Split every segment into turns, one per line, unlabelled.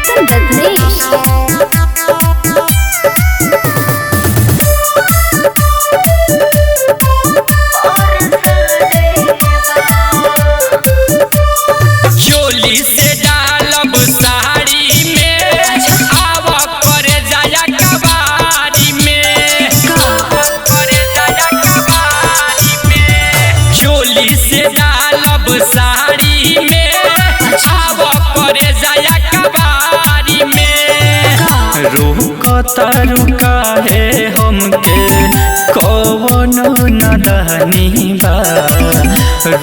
कंचन रत्नेश।
चोली से डालब साड़ी में आव करे जाया कबाड़ी में करे जाया कबाड़ी में। चोली से डालब साड़ी में आव करे जाया कबाड़ी में। रुकता रुका है हमके कौन नदनी बा।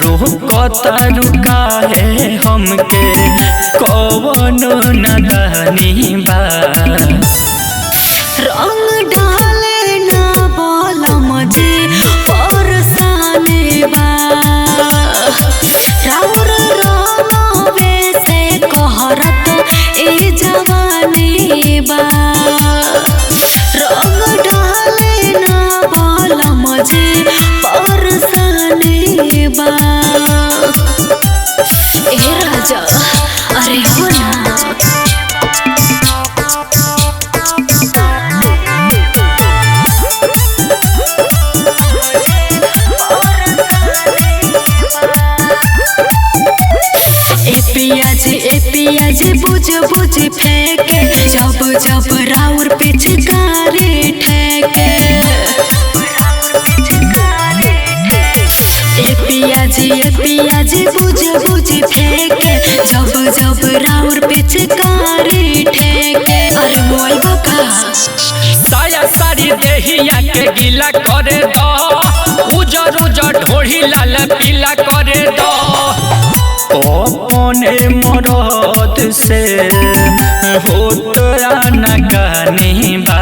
रुकता रुका है हमके कौन नदनी बा।
रंग डाले ना बोला मुझे परसाने बा। राउर रोवे से कहरत ए जवानी बा। रंग डाले ना बोला मुझे परसाने बा। ए राजा अरे हो ना। ए पियाज बुझ बुझ फेंके जब जब राउर पिचकारी ठेके। ए पियाज बुझ बुझ फेंके जब जब राउर पिचकारी ठेके। अरे मोई बका
साया सारी देहिया के गीला करे दो। उजर उजर ढोढ़ी लाल पीला करे दो। अपने मरद से होत नगनी बा।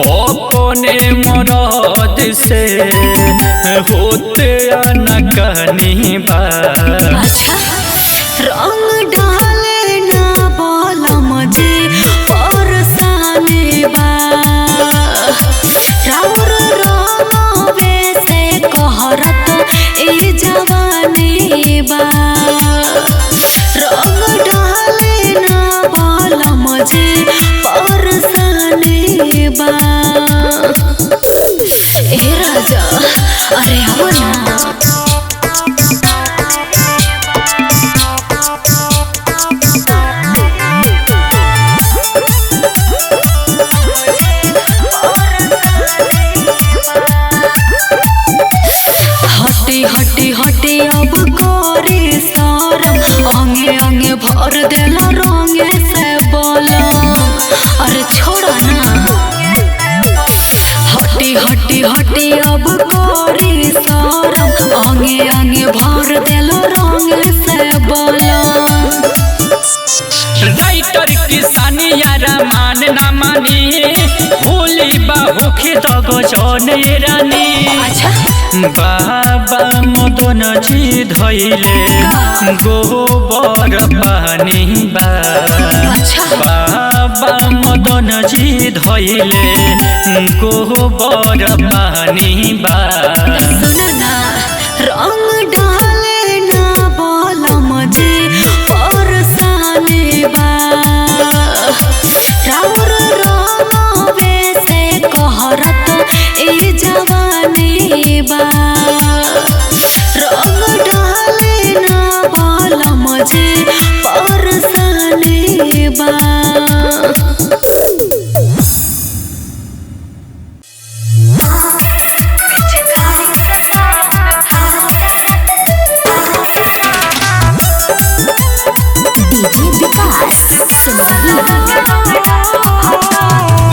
अपने मरद से होत नगनी बा।
अच्छा रंग डाले ना बोला मुझे परसाने बा। राउर रोवे से कहरत ए जवानी बा। रंग डाले ना बोला मुझे परसाने बा। ए राजा अरे हो ना। हटे हटे अब करे सारम अंगे अंगे भर देला रंगे से बोला। अरे छोड़ा ना। हटे अब करे सारम अंगे अंगे भर देला रंगे से बोला।
राइटर किसानी यारा मान ना मानी होली बाहुखी तगो जौन रानी।
अच्छा
बाबा मदन जी धैले गोबर पानी बा। बाबा मदन जी धैले गोबर पानी बा।
सुनो ना रंग डाले ना बोला मुझे परसाने बा। राउर रोवे से कहरत ए जवानी बा। रंग डाले ना बोला मुझे परसाने बा।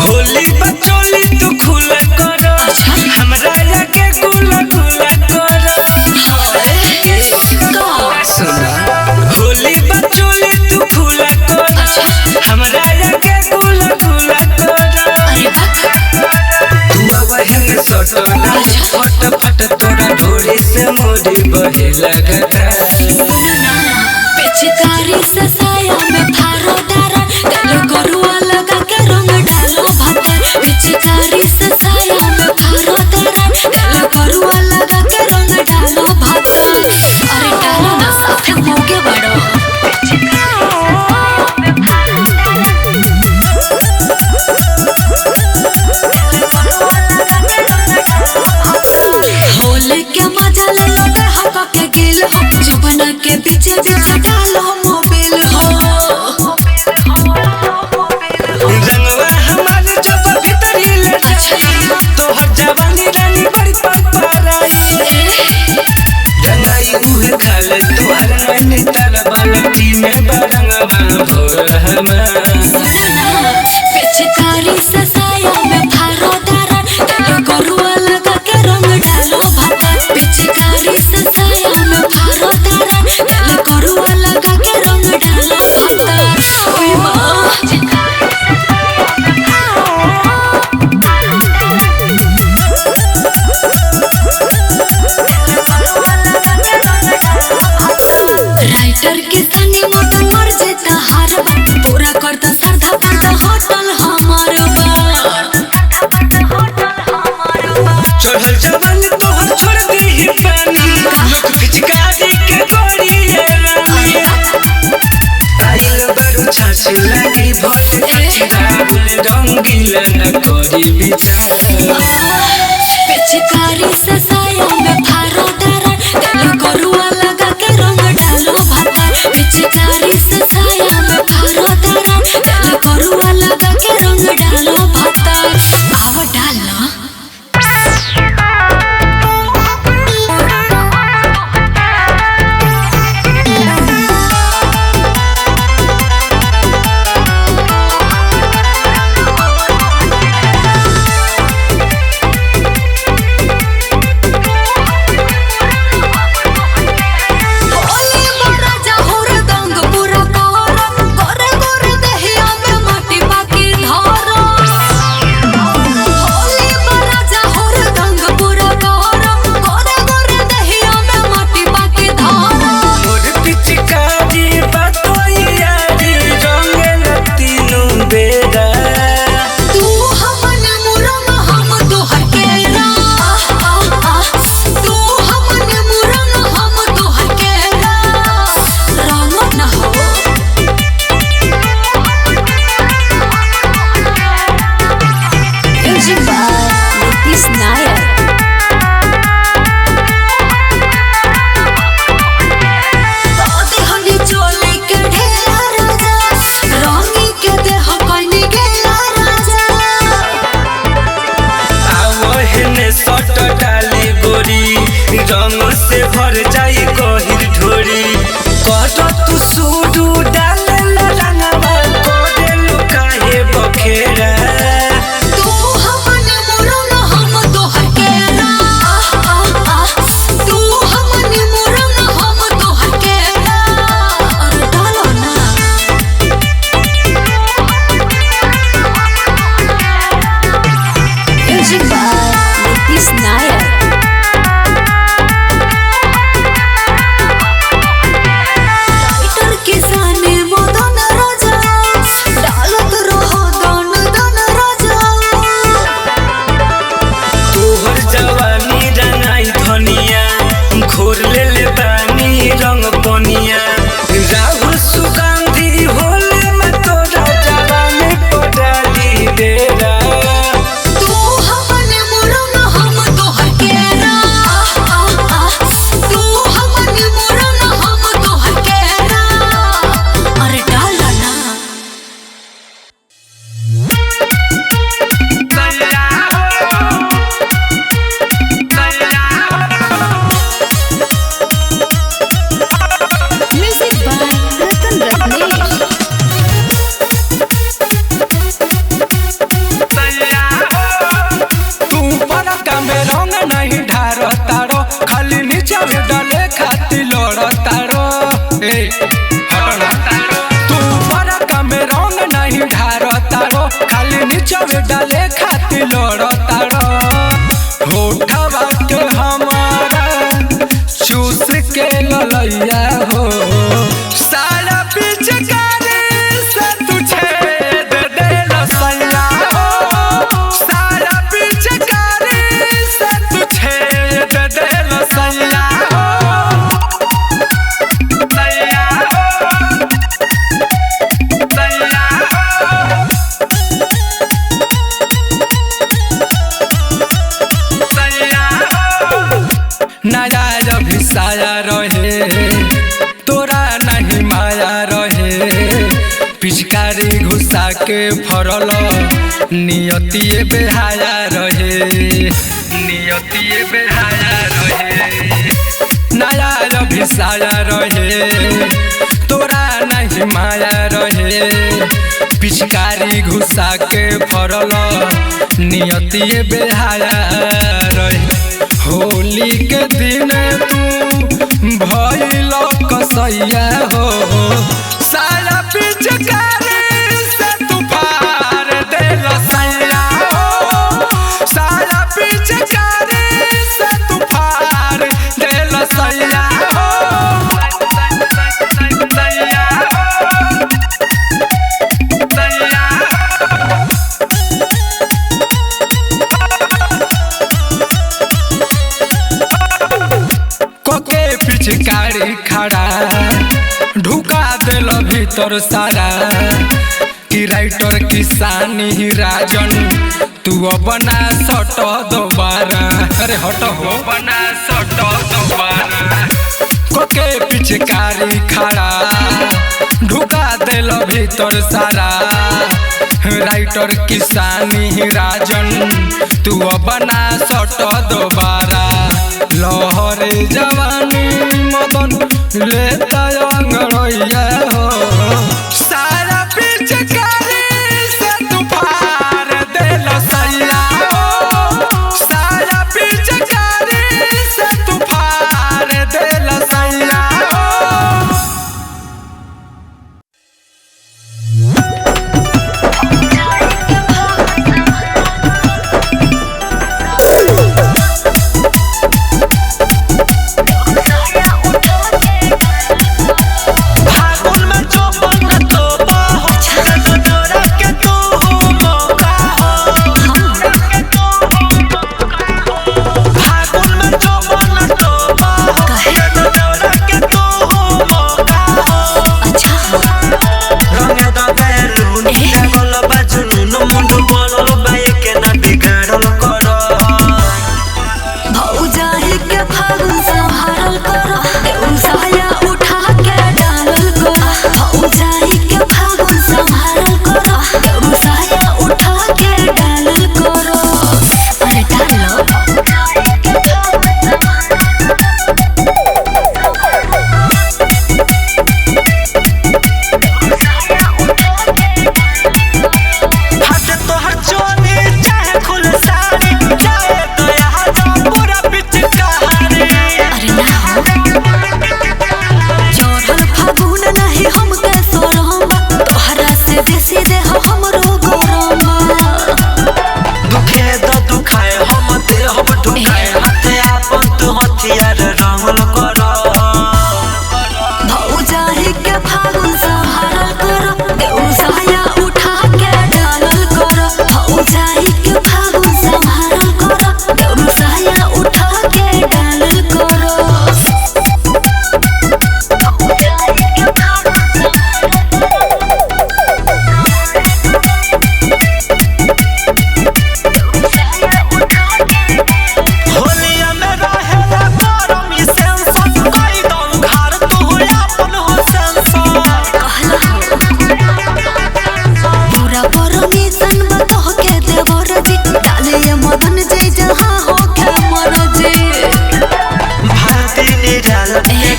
होली बचोली तू खुला कर हमरा लगे गुला गुला कर। होली बचोली तू खुला कर हमरा लगे गुला गुला कर। तू बहन सटना फट फट तोरा ढोरी से मोरी बहे लगता।
पिचकारी से साया में फारो डारा गल करुआ लगा के रंग डालो भाता। पिचकारी से साया में फारो डारा गल करुआ लगा के रंग डालो भाता। अरे डालो ना साथे मोगे बड़ो। के पीछे पीछे डालो मोबिल हो
रंगवा हमार जब भीतरी ले जाई तोहर जवानी रानी बड़ी पराई रंगाई उहे खाले तोहर नैनी तार बाल्टी में बरंगवा भोर हमार
पिचकारी से साया में फारो दारा तेरे गरुआ लगा के रंग डालो भाता पिचकारी से साया में फारो दारा तेरे गरुआ लगा के रंग डालो भाता ओए मां राइटर के संगे मत मर जेता हार पूरा करता सरधा पाता होटल हमार
चढ़ल जवानी तोहर छोड़ दी पानी लोग पिचकारी के गोरी रानी आइल बड़ू छाछ लगी भोले राहुल रंगीला न करी विचार
पिचकारी से साया में फारो दारा तेरे गरुआ लगा के रंग डालो भाता पिचकारी से साया में फारो दारा तेरे गरुआ लगा के रंग डालो भाता आवा डालना
रंग से भर जाई गहिर ढोरी कट तू सूडू डाल रंगवा कोडे लुकाए बखेरा
तू हमन मुरंग हम तोहर केरा तू हमन मुरंग हम तोहर केरा और डालो ना म्यूजिक बाय नीतीश नायक
घोर ले पानी रंग पनिया राहुल सुगंधी होले में तोरा जवानी पडाली डेरा
तू हमन मुरंग हम तोहर केरा तू हमन मुरंग हम तोहर केरा अरे डाल ना
खाली नीचे डाले खाती लड़ तारो तू बड़ा कम रंग नहीं ढार तारो खाली नीचे डाले खाती लड़ तारो होठवा के हमारा चूस के ललैया हो सारा पिचकारी से तू छेद देला सैया हो सारा पिचकारी से तू छेद देला सैया के फरल नियतिए बेहाया रहे, नियतिए बेहाया रहे। नया अभिसाया रहे तोरा नहीं माया रहे, पिचकारी घुसा के फरल नियतिए बेहाया रहे। होली के दिन तू भइल कसैया हो, साया पिचकारी से तू फाड़ देल सैया हो, साया पिचकारी से तू फाड़ देल सैया हो, सैया हो, सैया कोके पिचकारी खड़ा ढुका दिल भीतर सारा, कि राइटर किसानी राजन तू बना सट दोबारा, अरे हट हो बना सट दोबारा। कोके पिचकारी खड़ा ढुका दिल भीतर सारा, राइटर किसानी राजन तू बना सट दोबारा। लहरे जवानी मदन लेता अंगड़ैया हो, सारा पिचकारी से तू फाड़ देल सैया हो, सारा पिचकारी से तू फाड़ देल सैया हो।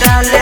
डाले